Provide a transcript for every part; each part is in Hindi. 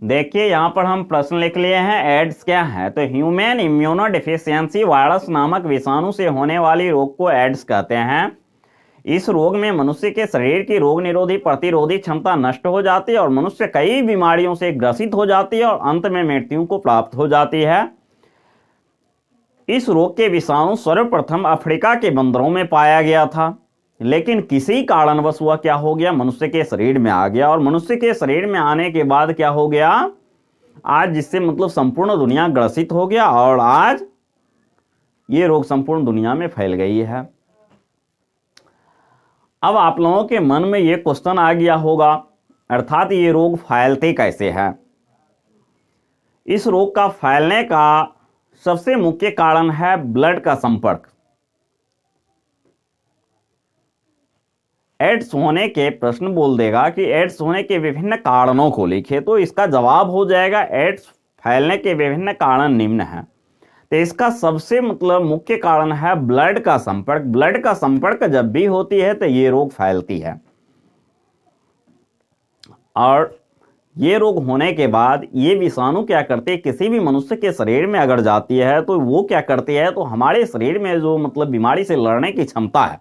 देखिए यहाँ पर हम प्रश्न लिख लिए हैं, एड्स क्या है। तो ह्यूमन इम्यूनो डिफिशियंसी वायरस नामक विषाणु से होने वाली रोग को एड्स कहते हैं। इस रोग में मनुष्य के शरीर की रोग निरोधी प्रतिरोधी क्षमता नष्ट हो जाती है और मनुष्य कई बीमारियों से ग्रसित हो जाती है और अंत में मृत्यु को प्राप्त हो जाती है। इस रोग के विषाणु सर्वप्रथम अफ्रीका के बंदरों में पाया गया था, लेकिन किसी कारणवश वह क्या हो गया, मनुष्य के शरीर में आ गया। और मनुष्य के शरीर में आने के बाद क्या हो गया, आज जिससे मतलब संपूर्ण दुनिया ग्रसित हो गया और आज ये रोग संपूर्ण दुनिया में फैल गई है। अब आप लोगों के मन में ये क्वेश्चन आ गया होगा, अर्थात ये रोग फैलते कैसे हैं। इस रोग का फैलने का सबसे मुख्य कारण है ब्लड का संपर्क। एड्स होने के प्रश्न बोल देगा कि एड्स होने के विभिन्न कारणों को लिखे, तो इसका जवाब हो जाएगा एड्स फैलने के विभिन्न कारण निम्न हैं। तो इसका सबसे मतलब मुख्य कारण है ब्लड का संपर्क। ब्लड का संपर्क जब भी होती है तो ये रोग फैलती है। और ये रोग होने के बाद ये विषाणु क्या करती है, किसी भी मनुष्य के शरीर में अगर जाती है तो वो क्या करती है, तो हमारे शरीर में जो मतलब बीमारी से लड़ने की क्षमता है,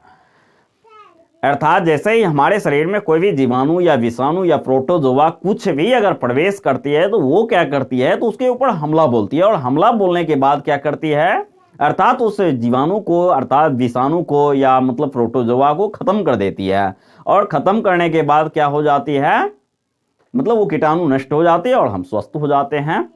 अर्थात जैसे ही हमारे शरीर में कोई भी जीवाणु या विषाणु या प्रोटोजोआ कुछ भी अगर प्रवेश करती है तो वो क्या करती है, तो उसके ऊपर हमला बोलती है। और हमला बोलने के बाद क्या करती है, अर्थात उस जीवाणु को अर्थात विषाणु को या मतलब प्रोटोजोआ को खत्म कर देती है। और खत्म करने के बाद क्या हो जाती है, मतलब वो कीटाणु नष्ट हो जाते हैं और हम स्वस्थ हो जाते हैं।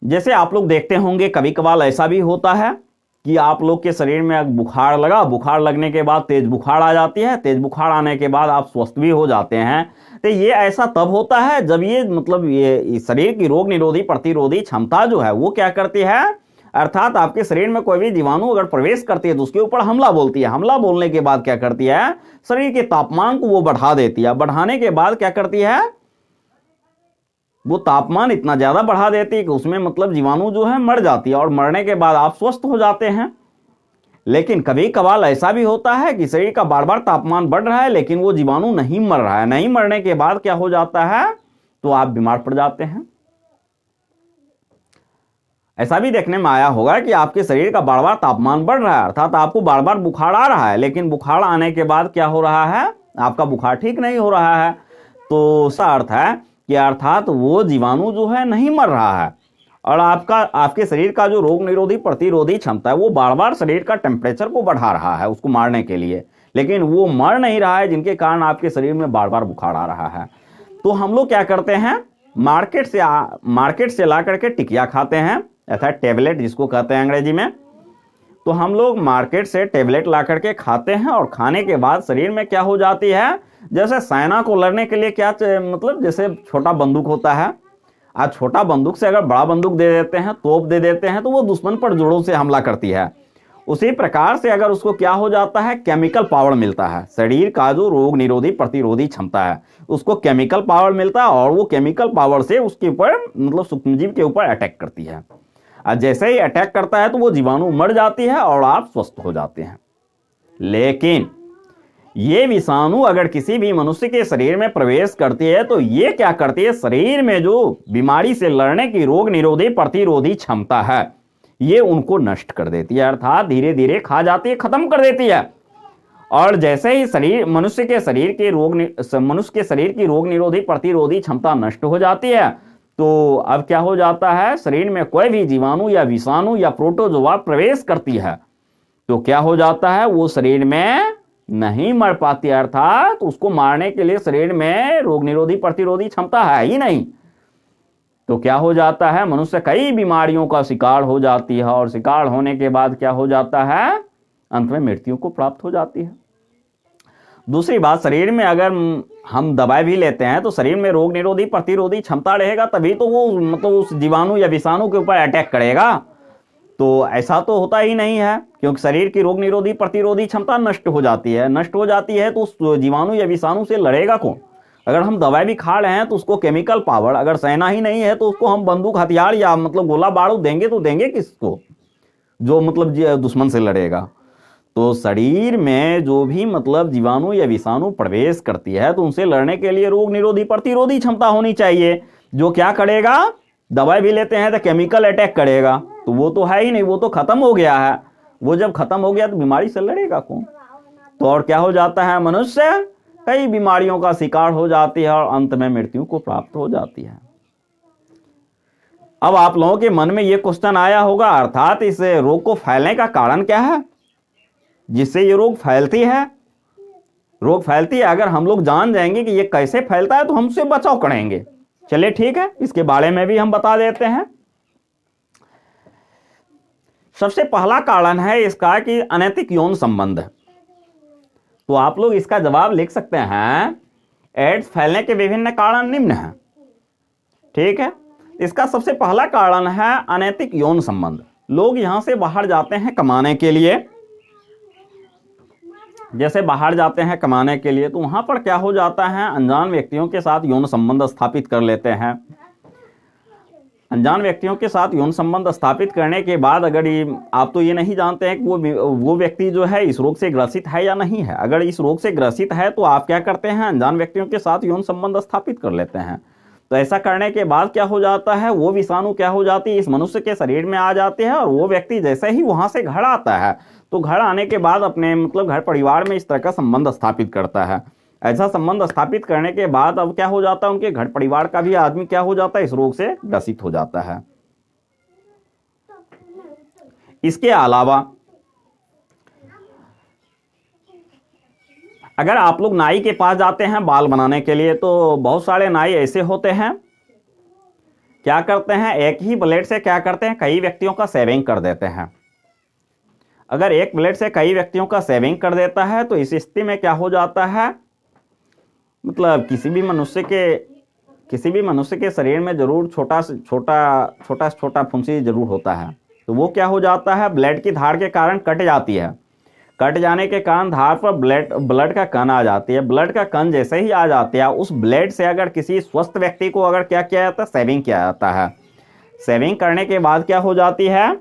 जैसे आप लोग देखते होंगे कभी कभार ऐसा भी होता है कि आप लोग के शरीर में बुखार लगा, बुखार लगने के बाद तेज बुखार आ जाती है, तेज बुखार आने के बाद आप स्वस्थ भी हो जाते हैं। तो ये ऐसा तब होता है जब ये मतलब ये शरीर की रोग निरोधी प्रतिरोधी क्षमता जो है वो क्या करती है, अर्थात आपके शरीर में कोई भी जीवाणु अगर प्रवेश करती है तो उसके ऊपर हमला बोलती है। हमला बोलने के बाद क्या करती है, शरीर के तापमान को वो बढ़ा देती है। बढ़ाने के बाद क्या करती है, वो तापमान इतना ज्यादा बढ़ा देती है कि उसमें मतलब जीवाणु जो है मर जाती है और मरने के बाद आप स्वस्थ हो जाते हैं। लेकिन कभी कभार ऐसा भी होता है कि शरीर का बार बार तापमान बढ़ रहा है लेकिन वो जीवाणु नहीं मर रहा है। नहीं मरने के बाद क्या हो जाता है, तो आप बीमार पड़ जाते हैं। ऐसा भी देखने में आया होगा कि आपके शरीर का बार बार तापमान बढ़ रहा है, अर्थात आपको बार बार बुखार आ रहा है, लेकिन बुखार आने के बाद क्या हो रहा है, आपका बुखार ठीक नहीं हो रहा है। तो इसका अर्थ है कि अर्थात वो जीवाणु जो है नहीं मर रहा है और आपके शरीर का जो रोग निरोधी प्रतिरोधी क्षमता है वो बार बार शरीर का टेम्परेचर को बढ़ा रहा है उसको मारने के लिए, लेकिन वो मर नहीं रहा है, जिनके कारण आपके शरीर में बार बार बुखार आ रहा है। तो हम लोग क्या करते हैं, मार्केट से ला करके टिकिया खाते हैं, अर्थात टेबलेट जिसको कहते हैं अंग्रेजी में। तो हम लोग मार्केट से टेबलेट ला करके खाते हैं और खाने के बाद शरीर में क्या हो जाती है, जैसे सेना को लड़ने के लिए क्या मतलब जैसे छोटा बंदूक होता है, आज छोटा बंदूक से अगर बड़ा बंदूक दे देते हैं, तोप दे देते हैं, तो वो दुश्मन पर जोरों से हमला करती है। उसी प्रकार से अगर उसको क्या हो जाता है, केमिकल पावर मिलता है। शरीर का जो रोग निरोधी प्रतिरोधी क्षमता है उसको केमिकल पावर मिलता है और वो केमिकल पावर से उसके ऊपर मतलब सूक्ष्मजीव के ऊपर अटैक करती है। और जैसे ही अटैक करता है तो वो जीवाणु मर जाती है और आप स्वस्थ हो जाते हैं। लेकिन ये विषाणु अगर किसी भी मनुष्य के शरीर में प्रवेश करती है तो ये क्या करती है, शरीर में जो बीमारी से लड़ने की रोग निरोधी प्रतिरोधी क्षमता है ये उनको नष्ट कर देती है, अर्थात धीरे धीरे खा जाती है, खत्म कर देती है। और जैसे ही मनुष्य के शरीर की रोग निरोधी प्रतिरोधी क्षमता नष्ट हो जाती है तो अब क्या हो जाता है, शरीर में कोई भी जीवाणु या विषाणु या प्रोटोजोआ प्रवेश करती है तो क्या हो जाता है, वो शरीर में नहीं मर पाती, अर्थात उसको मारने के लिए शरीर में रोग निरोधी प्रतिरोधी क्षमता है ही नहीं। तो क्या हो जाता है, मनुष्य कई बीमारियों का शिकार हो जाती है और शिकार होने के बाद क्या हो जाता है, अंत में मृत्यु को प्राप्त हो जाती है। दूसरी बात, शरीर में अगर हम दवाई भी लेते हैं तो शरीर में रोग निरोधी प्रतिरोधी क्षमता रहेगा तभी तो वो मतलब उस जीवाणु या विषाणु के ऊपर अटैक करेगा। तो ऐसा तो होता ही नहीं है, क्योंकि शरीर की रोग निरोधी प्रतिरोधी क्षमता नष्ट हो जाती है तो उस जीवाणु या विषाणु से लड़ेगा कौन। अगर हम दवाई भी खा रहे हैं तो उसको केमिकल पावर, अगर सेना ही नहीं है तो उसको हम बंदूक हथियार या मतलब गोला बारूद देंगे तो देंगे किसको, जो मतलब दुश्मन से लड़ेगा। तो शरीर में जो भी मतलब जीवाणु या विषाणु प्रवेश करती है तो उनसे लड़ने के लिए रोग निरोधी प्रतिरोधी क्षमता होनी चाहिए, जो क्या करेगा, दवाई भी लेते हैं तो केमिकल अटैक करेगा, तो वो तो है ही नहीं, वो तो खत्म हो गया है। वो जब खत्म हो गया तो बीमारी से लड़ेगा कौन। तो और क्या हो जाता है, मनुष्य कई बीमारियों का शिकार हो जाती है और अंत में मृत्यु को प्राप्त हो जाती है। अब आप लोगों के मन में ये क्वेश्चन आया होगा, अर्थात इस रोग को फैलने का कारण क्या है, जिससे ये रोग फैलती है। रोग फैलती है, अगर हम लोग जान जाएंगे कि ये कैसे फैलता है तो हम उससे बचाव करेंगे। चलिए ठीक है, इसके बारे में भी हम बता देते हैं। सबसे पहला कारण है इसका कि अनैतिक यौन संबंध। तो आप लोग इसका जवाब लिख सकते हैं, एड्स फैलने के विभिन्न कारण निम्न हैं। ठीक है, इसका सबसे पहला कारण है अनैतिक यौन संबंध। लोग यहां से बाहर जाते हैं कमाने के लिए, जैसे बाहर जाते हैं कमाने के लिए तो वहां पर क्या हो जाता है, अनजान व्यक्तियों के साथ यौन संबंध स्थापित कर लेते हैं। अनजान व्यक्तियों के साथ यौन संबंध स्थापित करने के बाद अगर आप तो ये नहीं जानते हैं कि वो व्यक्ति जो है इस रोग से ग्रसित है या नहीं है। अगर इस रोग से ग्रसित है तो आप क्या करते हैं, अनजान व्यक्तियों के साथ यौन संबंध स्थापित कर लेते हैं। तो ऐसा करने के बाद क्या हो जाता है, वो विषाणु क्या हो जाती है, इस मनुष्य के शरीर में आ जाते हैं और वो व्यक्ति जैसे ही वहां से घर आता है तो घर आने के बाद अपने मतलब घर परिवार में इस तरह का संबंध स्थापित करता है। ऐसा संबंध स्थापित करने के बाद अब क्या हो जाता है, उनके घर परिवार का भी आदमी क्या हो जाता है, इस रोग से ग्रसित हो जाता है। इसके अलावा अगर आप लोग नाई के पास जाते हैं बाल बनाने के लिए तो बहुत सारे नाई ऐसे होते हैं, क्या करते हैं, एक ही ब्लेड से क्या करते हैं, कई व्यक्तियों का शेविंग कर देते हैं। अगर एक ब्लेड से कई व्यक्तियों का शेविंग कर देता है तो इस स्थिति में क्या हो जाता है, मतलब किसी भी मनुष्य के शरीर में जरूर छोटा छोटा फुंसी जरूर होता है। तो वो क्या हो जाता है, ब्लड की धार के कारण कट जाती है। कट जाने के कारण धार पर ब्लड का कण आ जाती है। ब्लड का कण जैसे ही आ जाती है, उस ब्लड से अगर किसी स्वस्थ व्यक्ति को अगर क्या किया जाता है, शेविंग किया जाता है। शेविंग करने के बाद क्या हो जाती है,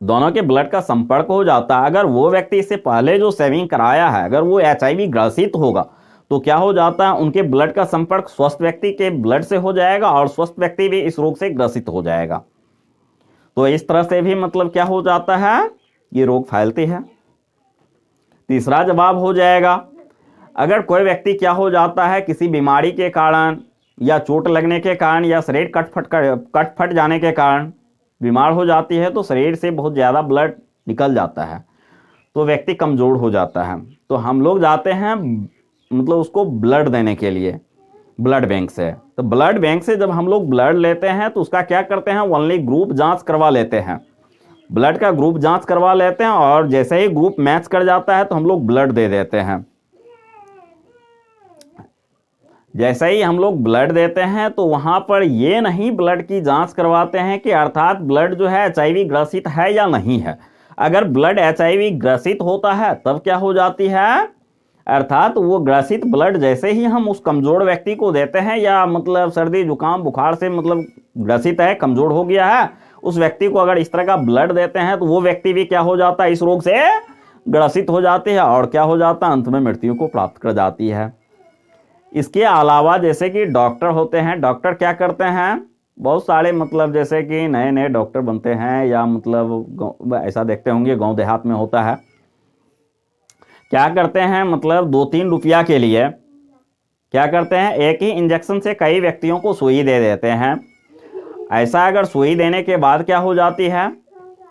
दोनों के ब्लड का संपर्क हो जाता है। अगर वो व्यक्ति इससे पहले जो शेविंग कराया है अगर वो HIV ग्रसित होगा तो क्या हो जाता है, उनके ब्लड का संपर्क स्वस्थ व्यक्ति के ब्लड से हो जाएगा और स्वस्थ व्यक्ति भी इस रोग से ग्रसित हो जाएगा। तो इस तरह से भी मतलब क्या हो जाता है, ये रोग फैलती है। तीसरा जवाब हो जाएगा, अगर कोई व्यक्ति क्या हो जाता है, किसी बीमारी के कारण या चोट लगने के कारण या शरीर कट फट जाने के कारण बीमार हो जाती है तो शरीर से बहुत ज़्यादा ब्लड निकल जाता है तो व्यक्ति कमज़ोर हो जाता है। तो हम लोग जाते हैं मतलब उसको ब्लड देने के लिए ब्लड बैंक से। तो ब्लड बैंक से जब हम लोग ब्लड लेते हैं तो उसका क्या करते हैं, ओनली ग्रुप जांच करवा लेते हैं। ब्लड का ग्रुप जांच करवा लेते हैं और जैसे ही ग्रुप मैच कर जाता है तो हम लोग ब्लड दे देते हैं। जैसे ही हम लोग ब्लड देते हैं तो वहां पर ये नहीं ब्लड की जांच करवाते हैं कि अर्थात ब्लड जो है HIV ग्रसित है या नहीं है। अगर ब्लड HIV ग्रसित होता है तब क्या हो जाती है, अर्थात वो ग्रसित ब्लड जैसे ही हम उस कमजोर व्यक्ति को देते हैं या मतलब सर्दी जुकाम बुखार से मतलब ग्रसित है, कमजोर हो गया है, उस व्यक्ति को अगर इस तरह का ब्लड देते हैं तो वो व्यक्ति भी क्या हो जाता है, इस रोग से ग्रसित हो जाती है और क्या हो जाता है, अंत में मृत्यु को प्राप्त कर जाती है। इसके अलावा जैसे कि डॉक्टर होते हैं, डॉक्टर क्या करते हैं, बहुत सारे मतलब जैसे कि नए नए डॉक्टर बनते हैं या मतलब ऐसा देखते होंगे गांव देहात में होता है, क्या करते हैं मतलब 2-3 रुपया के लिए क्या करते हैं, एक ही इंजेक्शन से कई व्यक्तियों को सुई दे देते हैं। ऐसा अगर सुई देने के बाद क्या हो जाती है,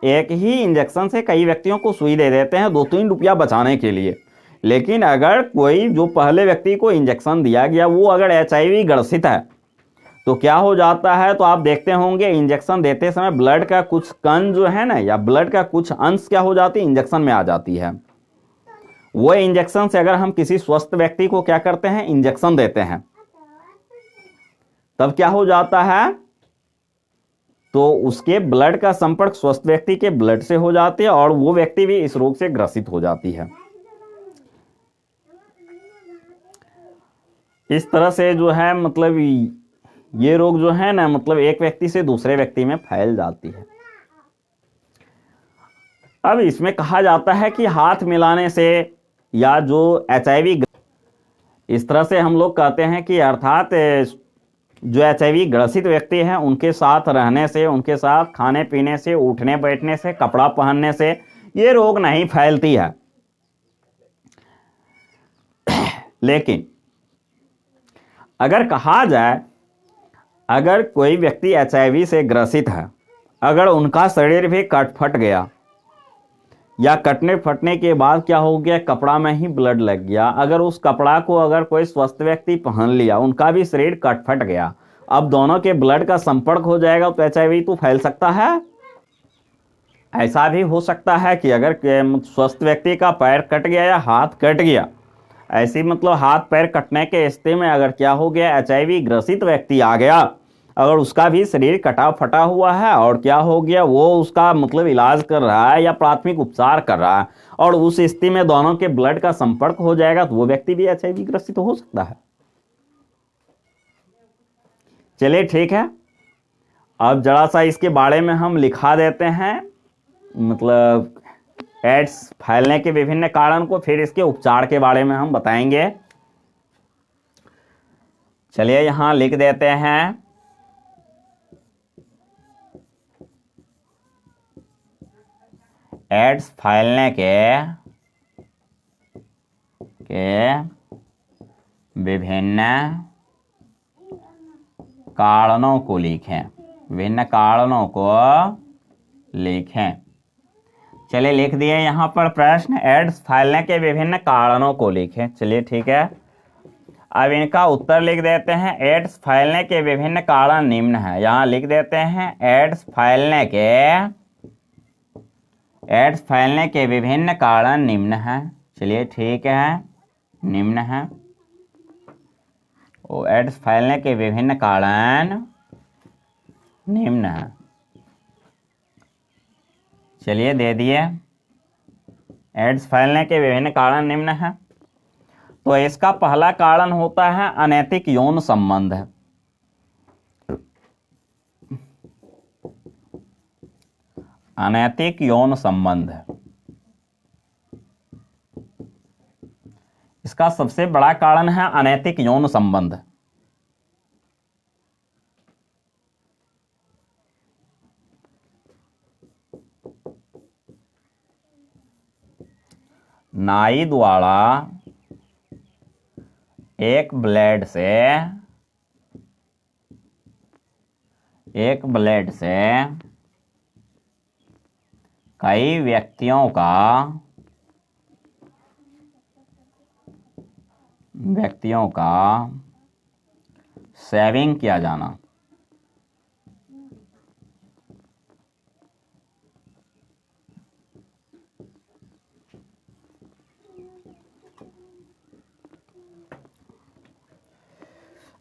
एक ही इंजेक्शन से कई व्यक्तियों को सुई दे देते हैं 2-3 रुपया बचाने के लिए। लेकिन अगर कोई जो पहले व्यक्ति को इंजेक्शन दिया गया वो अगर HIV ग्रसित है तो क्या हो जाता है, तो आप देखते होंगे इंजेक्शन देते समय ब्लड का कुछ कण जो है ना या ब्लड का कुछ अंश क्या हो जाती है, इंजेक्शन में आ जाती है। वो इंजेक्शन से अगर हम किसी स्वस्थ व्यक्ति को क्या करते हैं, इंजेक्शन देते हैं, तब क्या हो जाता है, तो उसके ब्लड का संपर्क स्वस्थ व्यक्ति के ब्लड से हो जाती है और वो व्यक्ति भी इस रोग से ग्रसित हो जाती है। इस तरह से जो है मतलब ये रोग जो है ना मतलब एक व्यक्ति से दूसरे व्यक्ति में फैल जाती है। अब इसमें कहा जाता है कि हाथ मिलाने से या जो HIV, इस तरह से हम लोग कहते हैं कि अर्थात जो HIV ग्रसित व्यक्ति हैं उनके साथ रहने से, उनके साथ खाने पीने से, उठने बैठने से, कपड़ा पहनने से ये रोग नहीं फैलती है। लेकिन अगर कहा जाए, अगर कोई व्यक्ति HIV से ग्रसित है, अगर उनका शरीर भी कट फट गया या कटने फटने के बाद क्या हो गया, कपड़ा में ही ब्लड लग गया, अगर उस कपड़ा को अगर कोई स्वस्थ व्यक्ति पहन लिया, उनका भी शरीर कट फट गया, अब दोनों के ब्लड का संपर्क हो जाएगा तो HIV तो फैल सकता है। ऐसा भी हो सकता है कि अगर स्वस्थ व्यक्ति का पैर कट गया या हाथ कट गया, ऐसी मतलब हाथ पैर कटने के स्थिति में अगर क्या हो गया, HIV ग्रसित व्यक्ति आ गया, अगर उसका भी शरीर कटा फटा हुआ है और क्या हो गया, वो उसका मतलब इलाज कर रहा है या प्राथमिक उपचार कर रहा है और उस स्थिति में दोनों के ब्लड का संपर्क हो जाएगा तो वो व्यक्ति भी HIV ग्रसित हो सकता है। चलिए ठीक है, अब जरा सा इसके बारे में हम लिखा देते हैं, मतलब एड्स फैलने के विभिन्न कारण को, फिर इसके उपचार के बारे में हम बताएंगे। चलिए यहां लिख देते हैं, एड्स फैलने के विभिन्न कारणों को लिखें, विभिन्न कारणों को लिखें। चलिए लिख दिए यहां पर प्रश्न, एड्स फैलने के विभिन्न कारणों को लिखें। चलिए ठीक है, अब इनका उत्तर लिख देते हैं। एड्स फैलने के विभिन्न कारण निम्न है, यहां लिख देते हैं एड्स फैलने के विभिन्न कारण निम्न है। चलिए ठीक है, निम्न है, वो एड्स फैलने के विभिन्न कारण निम्न है। चलिए दे दिए, एड्स फैलने के विभिन्न कारण निम्न है। तो इसका पहला कारण होता है अनैतिक यौन संबंध। अनैतिक यौन संबंध, इसका सबसे बड़ा कारण है अनैतिक यौन संबंध। नाई द्वारा एक ब्लेड से कई व्यक्तियों का सेविंग किया जाना,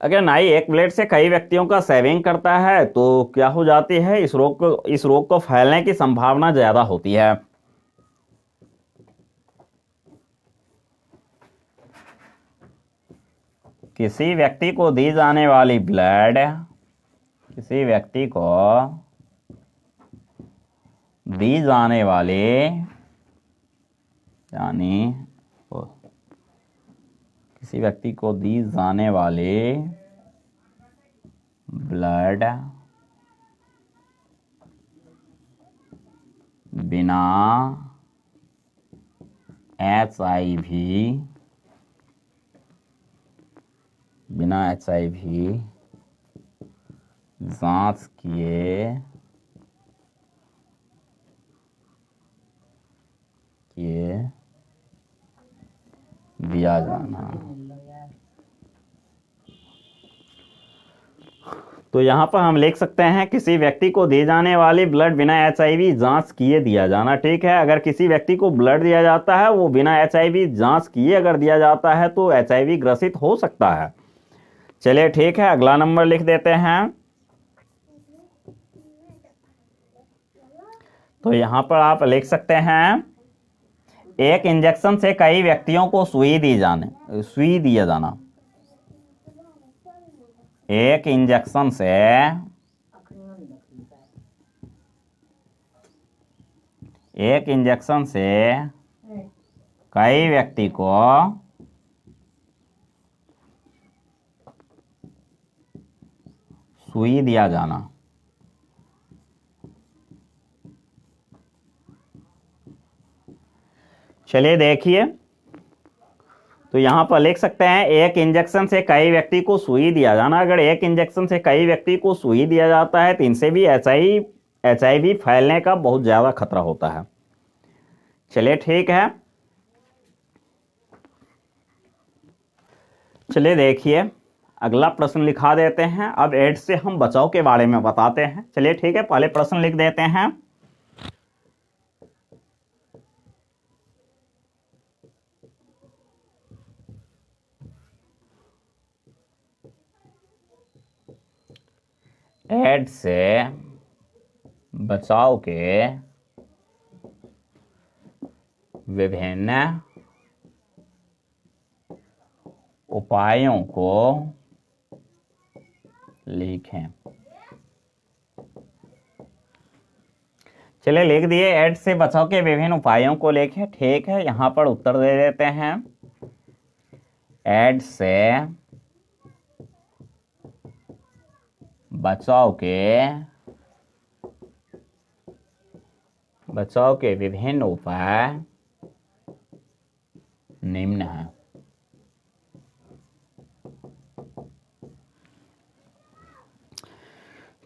अगर नाई एक ब्लेड से कई व्यक्तियों का सेविंग करता है तो क्या हो जाती है, इस रोग को फैलने की संभावना ज्यादा होती है। किसी व्यक्ति को दी जाने वाली ब्लड, किसी व्यक्ति को दी जाने वाली यानी किसी व्यक्ति को दी जाने वाली ब्लड बिना HIV जांच किए दिया जाना। तो यहां पर हम लिख सकते हैं किसी व्यक्ति को दी जाने वाली ब्लड बिना HIV जांच किए दिया जाना। ठीक है, अगर किसी व्यक्ति को ब्लड दिया जाता है, वो बिना HIV जांच किए अगर दिया जाता है तो HIV ग्रसित हो सकता है। चलिए ठीक है, अगला नंबर लिख देते हैं। तो यहां पर आप लिख सकते हैं, एक इंजेक्शन से कई व्यक्तियों को सुई दिया जाना। एक इंजेक्शन से एक इंजेक्शन से कई व्यक्ति को सुई दिया जाना। चलिए देखिए, तो यहां पर लिख सकते हैं एक इंजेक्शन से कई व्यक्ति को सुई दिया जाना। अगर एक इंजेक्शन से कई व्यक्ति को सुई दिया जाता है तो इनसे भी HIV फैलने का बहुत ज्यादा खतरा होता है। चलिए ठीक है, चलिए देखिए अगला प्रश्न लिखा देते हैं। अब एड्स से हम बचाव के बारे में बताते हैं। चलिए ठीक है, पहले प्रश्न लिख देते हैं। एड्स से बचाव के विभिन्न उपायों को लिखें। चलिए लिख दिए, एड्स से बचाव के विभिन्न उपायों को लिखें। ठीक है, यहां पर उत्तर दे देते हैं। एड्स से बचाव के विभिन्न उपाय निम्न हैं।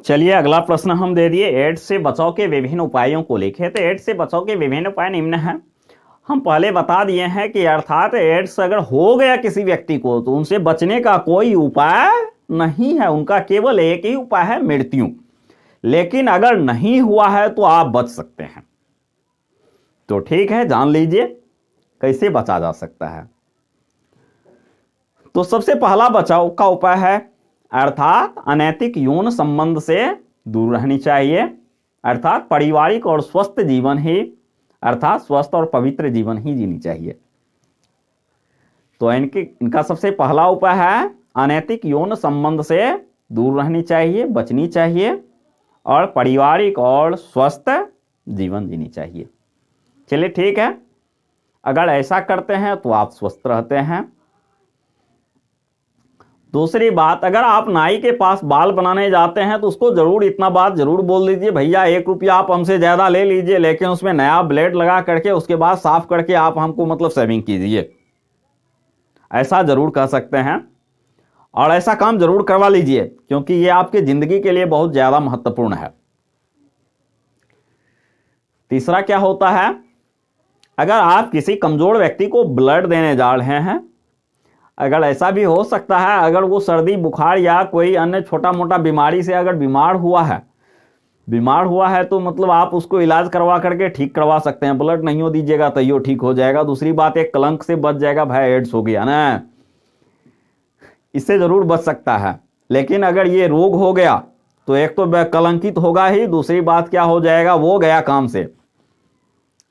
चलिए अगला प्रश्न हम दे दिए, एड्स से बचाव के विभिन्न उपायों को लिखे। तो एड्स से बचाव के विभिन्न उपाय निम्न हैं। हम पहले बता दिए हैं कि अर्थात एड्स अगर हो गया किसी व्यक्ति को तो उनसे बचने का कोई उपाय नहीं है, उनका केवल एक ही उपाय है, मृत्यु। लेकिन अगर नहीं हुआ है तो आप बच सकते हैं। तो ठीक है, जान लीजिए कैसे बचा जा सकता है। तो सबसे पहला बचाव का उपाय है अर्थात अनैतिक यौन संबंध से दूर रहनी चाहिए। अर्थात पारिवारिक और स्वस्थ जीवन ही, अर्थात स्वस्थ और पवित्र जीवन ही जीनी चाहिए। तो इनका सबसे पहला उपाय है अनैतिक यौन संबंध से दूर रहनी चाहिए, बचनी चाहिए और पारिवारिक और स्वस्थ जीवन जीनी चाहिए। चलिए ठीक है, अगर ऐसा करते हैं तो आप स्वस्थ रहते हैं। दूसरी बात, अगर आप नाई के पास बाल बनाने जाते हैं तो उसको जरूर इतना बात जरूर बोल दीजिए, भैया 1 रुपया आप हमसे ज्यादा ले लीजिए, लेकिन उसमें नया ब्लेड लगा करके उसके बाद साफ करके आप हमको मतलब सेविंग कीजिए। ऐसा जरूर कह सकते हैं और ऐसा काम जरूर करवा लीजिए, क्योंकि ये आपकी जिंदगी के लिए बहुत ज्यादा महत्वपूर्ण है। तीसरा क्या होता है, अगर आप किसी कमजोर व्यक्ति को ब्लड देने जा रहे हैं, अगर ऐसा भी हो सकता है अगर वो सर्दी बुखार या कोई अन्य छोटा मोटा बीमारी से अगर बीमार हुआ है तो मतलब आप उसको इलाज करवा करके ठीक करवा सकते हैं। ब्लड नहीं हो दीजिएगा तो यो ठीक हो जाएगा। दूसरी बात, एक कलंक से बच जाएगा, भाई एड्स हो गया ना, इससे जरूर बच सकता है। लेकिन अगर ये रोग हो गया तो एक तो कलंकित होगा ही, दूसरी बात क्या हो जाएगा, वो गया काम से।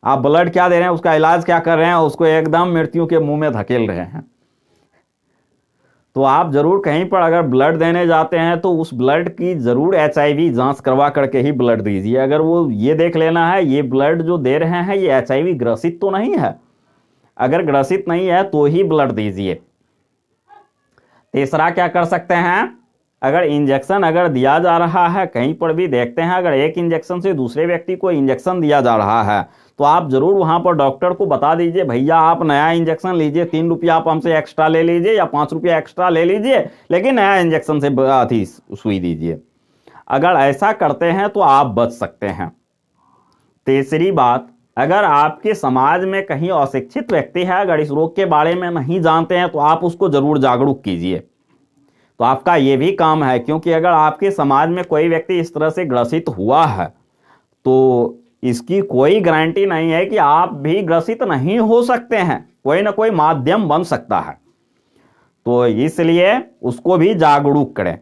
आप ब्लड क्या दे रहे हैं, उसका इलाज क्या कर रहे हैं, उसको एकदम मृत्यु के मुंह में धकेल रहे हैं। तो आप जरूर कहीं पर अगर ब्लड देने जाते हैं तो उस ब्लड की जरूर HIV जांच करवा करके ही ब्लड दीजिए। अगर वो ये देख लेना है ये ब्लड जो दे रहे हैं ये HIV ग्रसित तो नहीं है, अगर ग्रसित नहीं है तो ही ब्लड दीजिए। तीसरा क्या कर सकते हैं, अगर इंजेक्शन अगर दिया जा रहा है, कहीं पर भी देखते हैं अगर एक इंजेक्शन से दूसरे व्यक्ति को इंजेक्शन दिया जा रहा है तो आप जरूर वहां पर डॉक्टर को बता दीजिए, भैया आप नया इंजेक्शन लीजिए, 3 रुपया आप हमसे एक्स्ट्रा ले लीजिए या 5 रुपया एक्स्ट्रा ले लीजिए, लेकिन नया इंजेक्शन से सुई दीजिए। अगर ऐसा करते हैं तो आप बच सकते हैं। तीसरी बात, अगर आपके समाज में कहीं अशिक्षित व्यक्ति है, अगर इस रोग के बारे में नहीं जानते हैं तो आप उसको जरूर जागरूक कीजिए। तो आपका ये भी काम है, क्योंकि अगर आपके समाज में कोई व्यक्ति इस तरह से ग्रसित हुआ है तो इसकी कोई गारंटी नहीं है कि आप भी ग्रसित नहीं हो सकते हैं, कोई ना कोई माध्यम बन सकता है। तो इसलिए उसको भी जागरूक करें,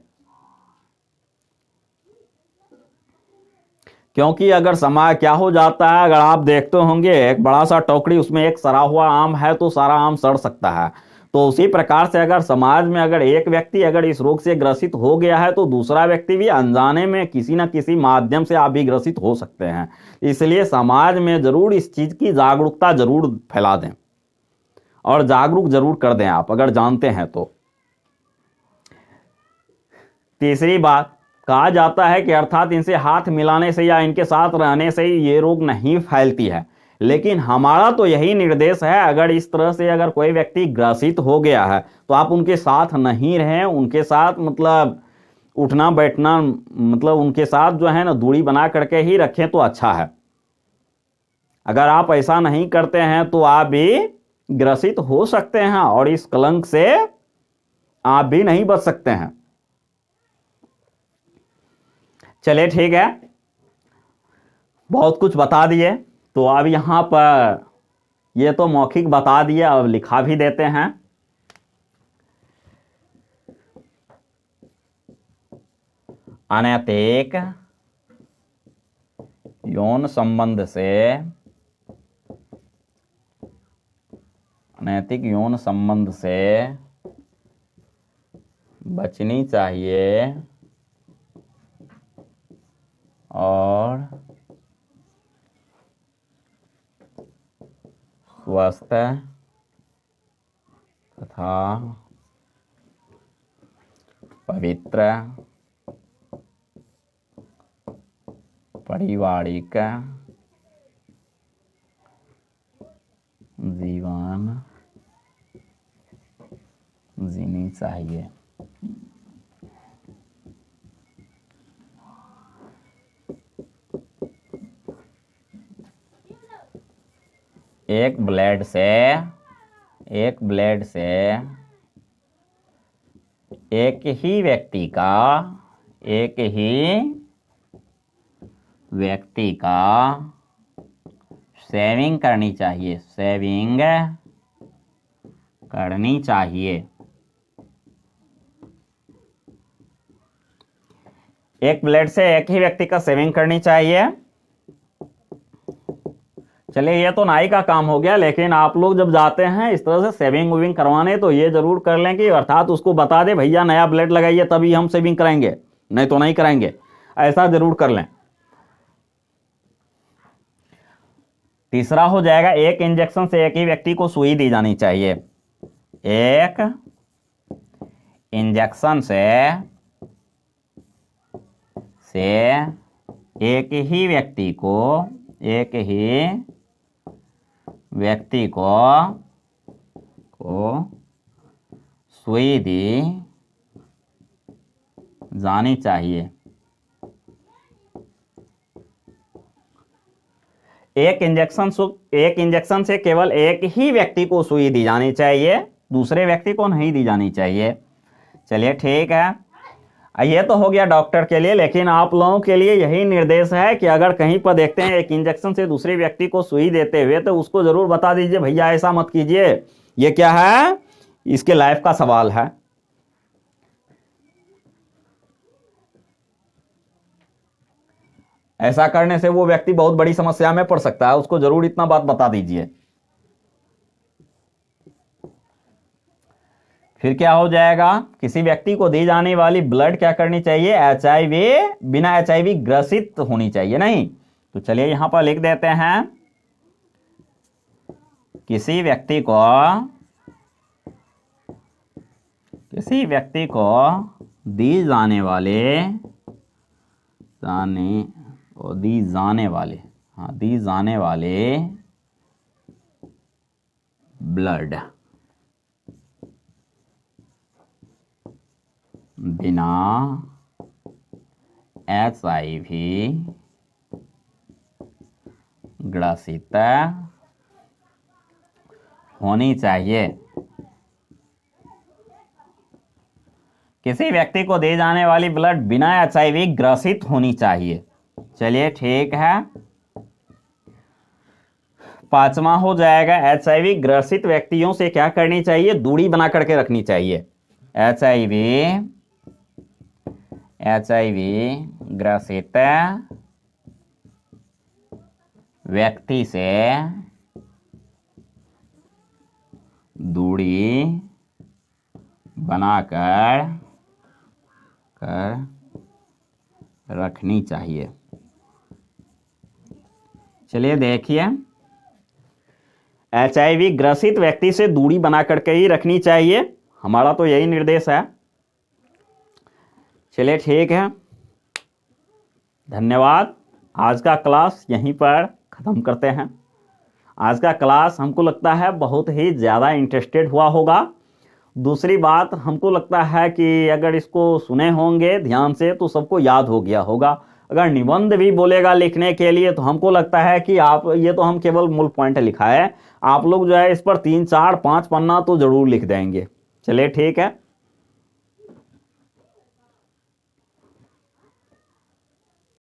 क्योंकि अगर समाज क्या हो जाता है, अगर आप देखते होंगे एक बड़ा सा टोकरी उसमें एक सड़ा हुआ आम है तो सारा आम सड़ सकता है। तो उसी प्रकार से अगर समाज में अगर एक व्यक्ति अगर इस रोग से ग्रसित हो गया है तो दूसरा व्यक्ति भी अनजाने में किसी न किसी माध्यम से आप भी ग्रसित हो सकते हैं। इसलिए समाज में जरूर इस चीज की जागरूकता जरूर फैला दें और जागरूक जरूर कर दें आप अगर जानते हैं तो। तीसरी बात, कहा जाता है कि अर्थात इनसे हाथ मिलाने से या इनके साथ रहने से ये रोग नहीं फैलती है, लेकिन हमारा तो यही निर्देश है अगर इस तरह से अगर कोई व्यक्ति ग्रसित हो गया है तो आप उनके साथ नहीं रहें, उनके साथ मतलब उठना बैठना मतलब उनके साथ जो है ना दूरी बना करके ही रखें तो अच्छा है। अगर आप ऐसा नहीं करते हैं तो आप भी ग्रसित हो सकते हैं और इस कलंक से आप भी नहीं बच सकते हैं। चलिए ठीक है, बहुत कुछ बता दिए, तो अब यहां पर ये तो मौखिक बता दिए, अब लिखा भी देते हैं। अनैतिक यौन संबंध से, अनैतिक यौन संबंध से बचनी चाहिए और स्वस्थ तथा पवित्र पारिवारिक जीवन जीनी चाहिए। एक ब्लेड से एक ही व्यक्ति का सेविंग करनी चाहिए, सेविंग करनी चाहिए। एक ब्लेड से एक ही व्यक्ति का सेविंग करनी चाहिए। चलिए ये तो नाई का काम हो गया, लेकिन आप लोग जब जाते हैं इस तरह से सेविंग वेविंग करवाने तो ये जरूर कर लें कि अर्थात उसको बता दे भैया नया ब्लेड लगाइए तभी हम सेविंग कराएंगे, नहीं तो नहीं कराएंगे, ऐसा जरूर कर लें। तीसरा हो जाएगा, एक इंजेक्शन से एक ही व्यक्ति को सुई दी जानी चाहिए। एक इंजेक्शन से एक ही व्यक्ति को सुई दी जानी चाहिए। एक इंजेक्शन से केवल एक ही व्यक्ति को सुई दी जानी चाहिए, दूसरे व्यक्ति को नहीं दी जानी चाहिए। चलिए ठीक है, ये तो हो गया डॉक्टर के लिए, लेकिन आप लोगों के लिए यही निर्देश है कि अगर कहीं पर देखते हैं एक इंजेक्शन से दूसरे व्यक्ति को सुई देते हुए तो उसको जरूर बता दीजिए भैया ऐसा मत कीजिए, ये क्या है, इसके लाइफ का सवाल है। ऐसा करने से वो व्यक्ति बहुत बड़ी समस्या में पड़ सकता है, उसको जरूर इतना बात बता दीजिए। फिर क्या हो जाएगा, किसी व्यक्ति को दी जाने वाली ब्लड क्या करनी चाहिए, HIV, बिना HIV ग्रसित होनी चाहिए, नहीं। तो चलिए यहां पर लिख देते हैं, किसी व्यक्ति को दी जाने वाले ब्लड बिना HIV ग्रसित होनी चाहिए। किसी व्यक्ति को दी जाने वाली ब्लड बिना HIV ग्रसित होनी चाहिए। चलिए ठीक है, पांचवा हो जाएगा, HIV ग्रसित व्यक्तियों से क्या करनी चाहिए, दूरी बना करके रखनी चाहिए। HIV ग्रसित व्यक्ति से दूरी बनाकर रखनी चाहिए। चलिए देखिए, HIV ग्रसित व्यक्ति से दूरी बना करके ही रखनी चाहिए, हमारा तो यही निर्देश है। चलिए ठीक है, धन्यवाद। आज का क्लास यहीं पर ख़त्म करते हैं। आज का क्लास हमको लगता है बहुत ही ज़्यादा इंटरेस्टेड हुआ होगा। दूसरी बात, हमको लगता है कि अगर इसको सुने होंगे ध्यान से तो सबको याद हो गया होगा। अगर निबंध भी बोलेगा लिखने के लिए तो हमको लगता है कि आप, ये तो हम केवल मूल पॉइंट लिखा है, आप लोग जो है इस पर 3, 4, 5 पन्ना तो ज़रूर लिख देंगे। चलिए ठीक है।